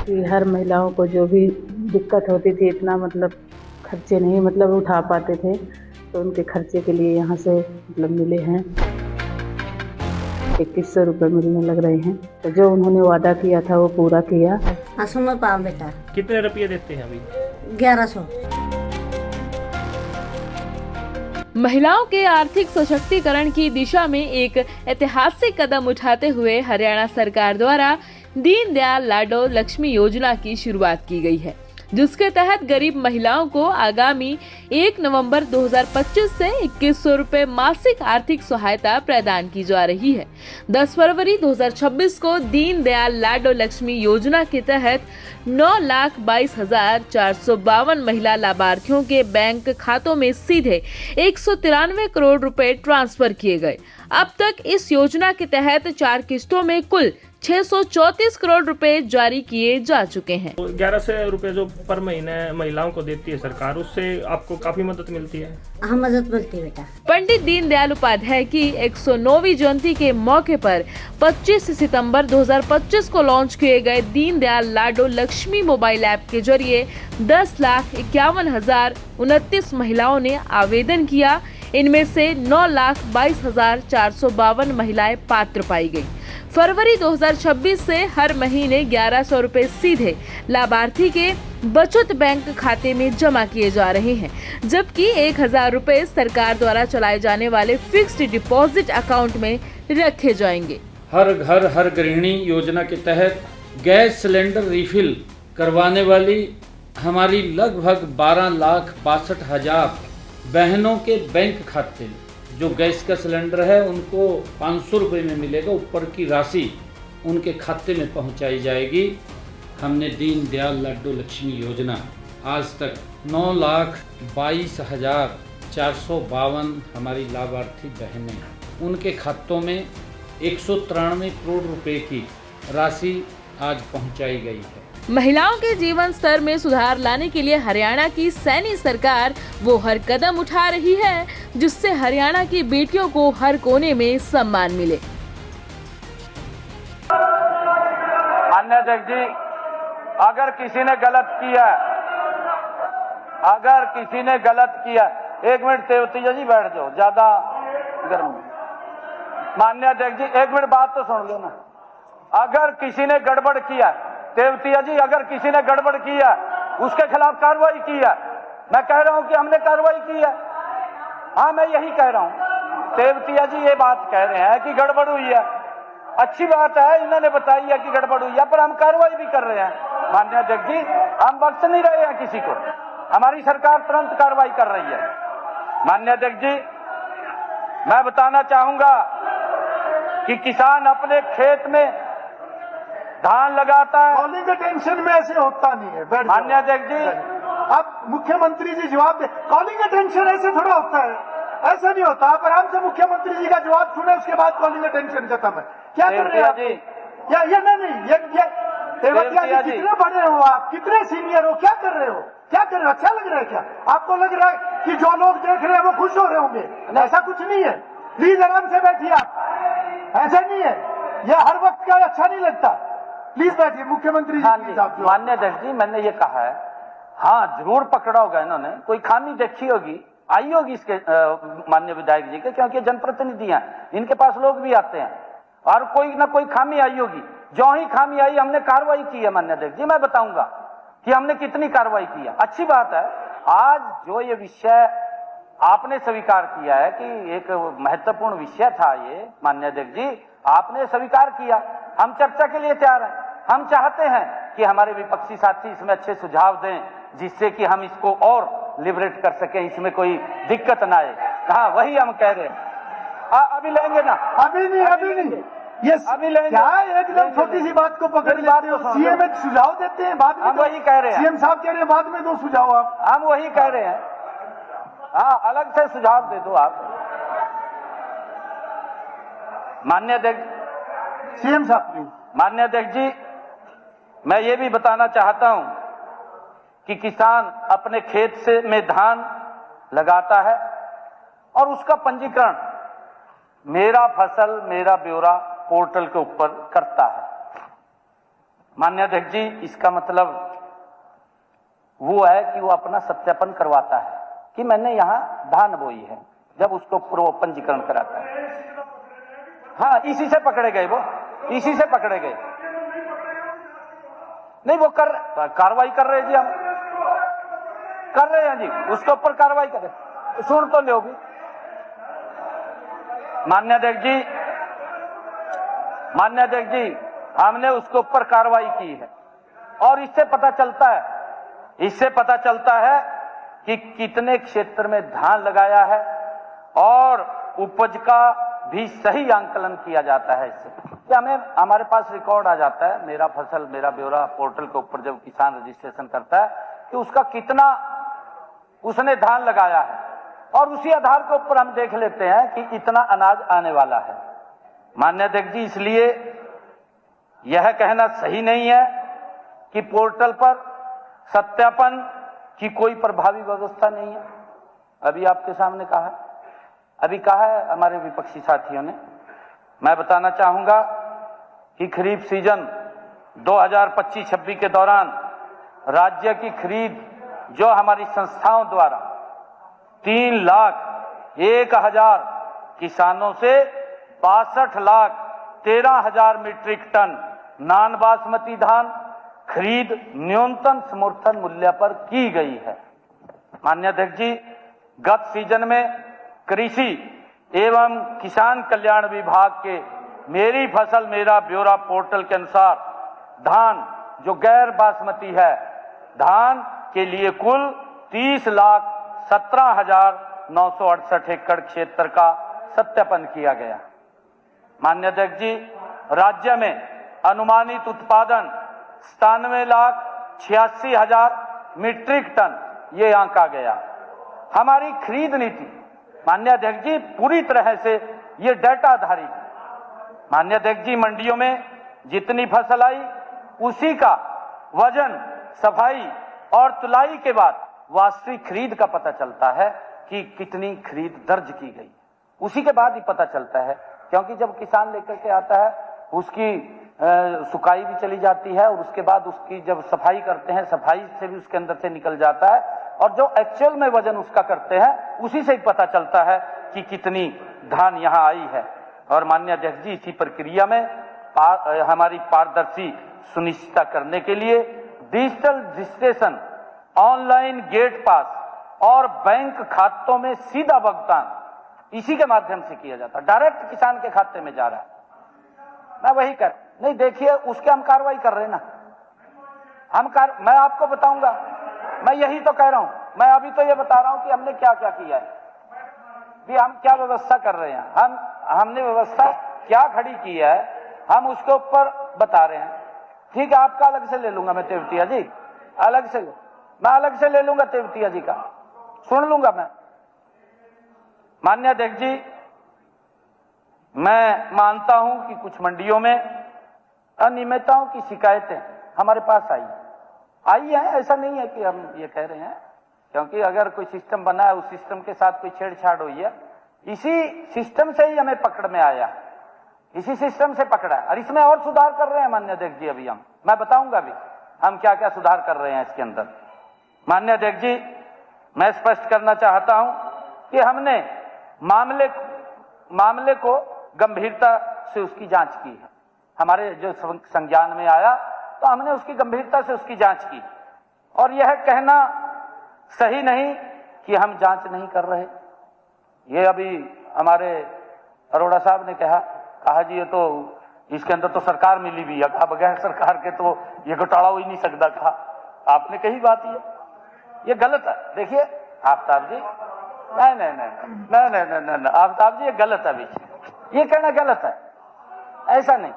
कि हर महिलाओं को जो भी दिक्कत होती थी, इतना मतलब खर्चे नहीं उठा पाते थे, तो उनके खर्चे के लिए यहाँ से मिले हैं 2100 रुपये मिलने लग रहे हैं। तो जो उन्होंने वादा किया था वो पूरा किया। हाँ सुनो पाओ बेटा। कितने रुपये देते हैं अभी? 1100। महिलाओं के आर्थिक सशक्तिकरण की दिशा में एक ऐतिहासिक कदम उठाते हुए हरियाणा सरकार द्वारा दीनदयाल लाडो लक्ष्मी योजना की शुरुआत की गई है, जिसके तहत गरीब महिलाओं को आगामी 1 नवंबर 2025 से 2100 रुपए मासिक आर्थिक सहायता प्रदान की जा रही है। 10 फरवरी 2026 को दीनदयाल लाडो लक्ष्मी योजना के तहत 9,22,452 महिला लाभार्थियों के बैंक खातों में सीधे 193 करोड़ रुपए ट्रांसफर किए गए। अब तक इस योजना के तहत 4 किस्तों में कुल 634 करोड़ रुपए जारी किए जा चुके हैं। 1100 रुपए जो पर महीने महिलाओं को देती है सरकार, उससे आपको काफी मदद मिलती है। हाँ मदद मिलती है बेटा। पंडित दीनदयाल उपाध्याय की 109वीं जयंती के मौके पर 25 सितंबर 2025 को लॉन्च किए गए दीनदयाल लाडो लक्ष्मी मोबाइल ऐप के जरिए 10,51,029 महिलाओं ने आवेदन किया। इनमें से 9,22,452 महिलाएं पात्र पाई गयी। फरवरी 2026 से हर महीने 1100 रुपए सीधे लाभार्थी के बचत बैंक खाते में जमा किए जा रहे हैं, जबकि 1,000 रुपए सरकार द्वारा चलाए जाने वाले फिक्स्ड डिपॉजिट अकाउंट में रखे जाएंगे। हर घर हर गृहिणी योजना के तहत गैस सिलेंडर रिफिल करवाने वाली हमारी लगभग 12,62,000 बहनों के बैंक खाते, जो गैस का सिलेंडर है उनको 500 रुपये में मिलेगा, ऊपर की राशि उनके खाते में पहुंचाई जाएगी। हमने दीनदयाल लाडो लक्ष्मी योजना आज तक 9,22,452 हमारी लाभार्थी बहनें, उनके खातों में 193 करोड़ रुपए की राशि आज पहुंचाई गई है। महिलाओं के जीवन स्तर में सुधार लाने के लिए हरियाणा की सैनी सरकार वो हर कदम उठा रही है, जिससे हरियाणा की बेटियों को हर कोने में सम्मान मिले। माननीय अध्यक्ष जी, अगर किसी ने गलत किया, एक मिनट तेवतिया जी बैठ जाओ, ज्यादा गर्म। माननीय अध्यक्ष जी, एक मिनट बात तो सुन लो ना। अगर किसी ने गड़बड़ किया, तेवतिया जी, अगर किसी ने गड़बड़ किया उसके खिलाफ कार्रवाई की है। मैं कह रहा हूं कि हमने कार्रवाई की है। हाँ, मैं यही कह रहा हूं। तेवतिया जी ये बात कह रहे हैं कि गड़बड़ हुई है, अच्छी बात है, इन्होंने बताई है कि गड़बड़ हुई है, पर हम कार्रवाई भी कर रहे हैं। माननीय अध्यक्ष जी, हम बख्श नहीं रहे हैं किसी को, हमारी सरकार तुरंत कार्रवाई कर रही है। माननीय अध्यक्ष जी, मैं बताना चाहूंगा कि किसान अपने खेत में धान लगाता है। कॉलिंग के टेंशन में ऐसे होता नहीं है। माननीय अध्यक्ष जी, अब मुख्यमंत्री जी जवाब दे। कॉलिंग का टेंशन ऐसे थोड़ा होता है, ऐसा नहीं होता। आप आराम से मुख्यमंत्री जी का जवाब सुने, उसके बाद कॉलिंग का टेंशन खत्म है। क्या कर रहे हैं आप? ये नहीं, तेवतिया जी कितने बड़े हो आप, कितने सीनियर हो, क्या कर रहे हो? क्या कर रहे हो? अच्छा लग रहा है क्या आपको? लग रहा है कि जो लोग देख रहे हैं वो खुश हो रहे होंगे? ऐसा कुछ नहीं है। प्लीज आराम से बैठिए आप, ऐसा नहीं है। यह हर वक्त का अच्छा नहीं लगता। प्लीज बैठिए मुख्यमंत्री जी। माननीय अध्यक्ष जी, मैंने ये कहा है, हाँ जरूर पकड़ा होगा इन्होंने, कोई खामी देखी होगी, आई होगी इसके माननीय विधायक जी के, क्योंकि जनप्रतिनिधि हैं, इनके पास लोग भी आते हैं, और कोई ना कोई खामी आई होगी। जो ही खामी आई हमने कार्रवाई की है। माननीय अध्यक्ष जी, मैं बताऊंगा कि हमने कितनी कार्रवाई की है। अच्छी बात है, आज जो ये विषय आपने स्वीकार किया है कि एक महत्वपूर्ण विषय था ये, माननीय अध्यक्ष जी आपने स्वीकार किया, हम चर्चा के लिए तैयार हैं। हम चाहते हैं कि हमारे विपक्षी साथी इसमें अच्छे सुझाव दें, जिससे कि हम इसको और लिबरेट कर सकें, इसमें कोई दिक्कत ना आए। हाँ, वही हम कह रहे हैं। अभी लेंगे ना? अभी नहीं ये अभी लेंगे। क्या एकदम छोटी सी बात को पकड़ लेते हो? सीएम एक सुझाव देते हैं, बाद में हम वही कह रहे हैं। सीएम साहब कह रहे हैं बाद में दो सुझाव आप। हम वही कह रहे हैं। हाँ, अलग से सुझाव दे दो आप। माननीय अध्यक्ष, सीएम साहब प्लीज। माननीय अध्यक्ष जी, मैं ये भी बताना चाहता हूं कि किसान अपने खेत से में धान लगाता है और उसका पंजीकरण मेरा फसल मेरा ब्यौरा पोर्टल के ऊपर करता है। माननीय अध्यक्ष जी, इसका मतलब वो है कि वो अपना सत्यापन करवाता है कि मैंने यहाँ धान बोई है, जब उसको पूर्व पंजीकरण कराता है। हाँ, इसी से पकड़े गए, वो इसी से पकड़े गए। नहीं, वो कार्रवाई कर रहे हैं जी, हम कर रहे हैं जी, उसके ऊपर कार्रवाई करें, सुन तो लोगी। माननीय अध्यक्ष जी, हमने उसके ऊपर कार्रवाई की है और इससे पता चलता है कि कितने क्षेत्र में धान लगाया है और उपज का भी सही आंकलन किया जाता है। इससे कि हमारे पास रिकॉर्ड आ जाता है, मेरा फसल मेरा ब्यौरा पोर्टल के ऊपर जब किसान रजिस्ट्रेशन करता है कि उसका कितना उसने धान लगाया है और उसी आधार के ऊपर हम देख लेते हैं कि इतना अनाज आने वाला है। माननीय अध्यक्ष जी, इसलिए यह कहना सही नहीं है कि पोर्टल पर सत्यापन की कोई प्रभावी व्यवस्था नहीं है। अभी आपके सामने कहा है हमारे विपक्षी साथियों ने। मैं बताना चाहूंगा कि खरीफ सीजन 2025-26 के दौरान राज्य की खरीद जो हमारी संस्थाओं द्वारा 3,01,000 किसानों से 62,13,000 मीट्रिक टन नान बासमती धान खरीद न्यूनतम समर्थन मूल्य पर की गई है। माननीय अध्यक्ष जी, गत सीजन में कृषि एवं किसान कल्याण विभाग के मेरी फसल मेरा ब्यौरा पोर्टल के अनुसार धान जो गैर बासमती है, धान के लिए कुल 30,17,968 एकड़ क्षेत्र का सत्यापन किया गया। माननीय अध्यक्ष जी, राज्य में अनुमानित उत्पादन 97,86,000 मीट्रिक टन ये आंका गया। हमारी खरीद नीति माननीय अध्यक्ष जी पूरी तरह से ये डाटा आधारित है। माननीय अध्यक्ष जी, मंडियों में जितनी फसल आई उसी का वजन, सफाई और तुलाई के बाद वास्तविक खरीद का पता चलता है कि कितनी खरीद दर्ज की गई, उसी के बाद ही पता चलता है। क्योंकि जब किसान लेकर के आता है उसकी सुखाई भी चली जाती है और उसके बाद उसकी जब सफाई करते हैं, सफाई से भी उसके अंदर से निकल जाता है और जो एक्चुअल में वजन उसका करते हैं उसी से ही पता चलता है कि कितनी धान यहाँ आई है। और माननीय अध्यक्ष जी, इसी प्रक्रिया में हमारी पारदर्शी सुनिश्चित करने के लिए डिजिटल रजिस्ट्रेशन, ऑनलाइन गेट पास और बैंक खातों में सीधा भुगतान इसी के माध्यम से किया जाता है, डायरेक्ट किसान के खाते में जा रहा है। मैं वही कर नहीं, देखिए उसके हम कार्रवाई कर रहे हैं ना, मैं आपको बताऊंगा, मैं यही तो कह रहा हूं, मैं अभी तो ये बता रहा हूं कि हमने क्या क्या किया है, भी हम क्या व्यवस्था कर रहे हैं, हमने व्यवस्था क्या खड़ी की है, हम उसके ऊपर बता रहे हैं। ठीक है, आपका अलग से ले लूंगा मैं, तेवतिया जी अलग से ले लूंगा, तेवतिया जी का सुन लूंगा मैं। माननीय अध्यक्ष जी, मैं मानता हूं कि कुछ मंडियों में अनियमितताओं की शिकायतें हमारे पास आई है, ऐसा नहीं है कि हम ये कह रहे हैं, क्योंकि अगर कोई सिस्टम बना है उस सिस्टम के साथ कोई छेड़छाड़ हुई है, इसी सिस्टम से ही हमें पकड़ में आया, इसी सिस्टम से पकड़ा है और इसमें और सुधार कर रहे हैं माननीय अध्यक्ष जी। अभी मैं बताऊंगा भी हम क्या क्या सुधार कर रहे हैं इसके अंदर। माननीय अध्यक्ष जी, मैं स्पष्ट करना चाहता हूं कि हमने मामले को गंभीरता से उसकी जांच की है। हमारे जो संज्ञान में आया तो हमने उसकी गंभीरता से उसकी जांच की और यह कहना सही नहीं कि हम जांच नहीं कर रहे। ये अभी हमारे अरोड़ा साहब ने कहा जी ये तो इसके अंदर तो सरकार मिली भी है, कहा बगैर सरकार के तो ये घोटाला हो ही नहीं सकता। कहा आपने कही बात ये गलत है। देखिए आफ्ताब जी, नहीं आफ्ताब जी, ये गलत है, ये कहना गलत है, ऐसा नहीं।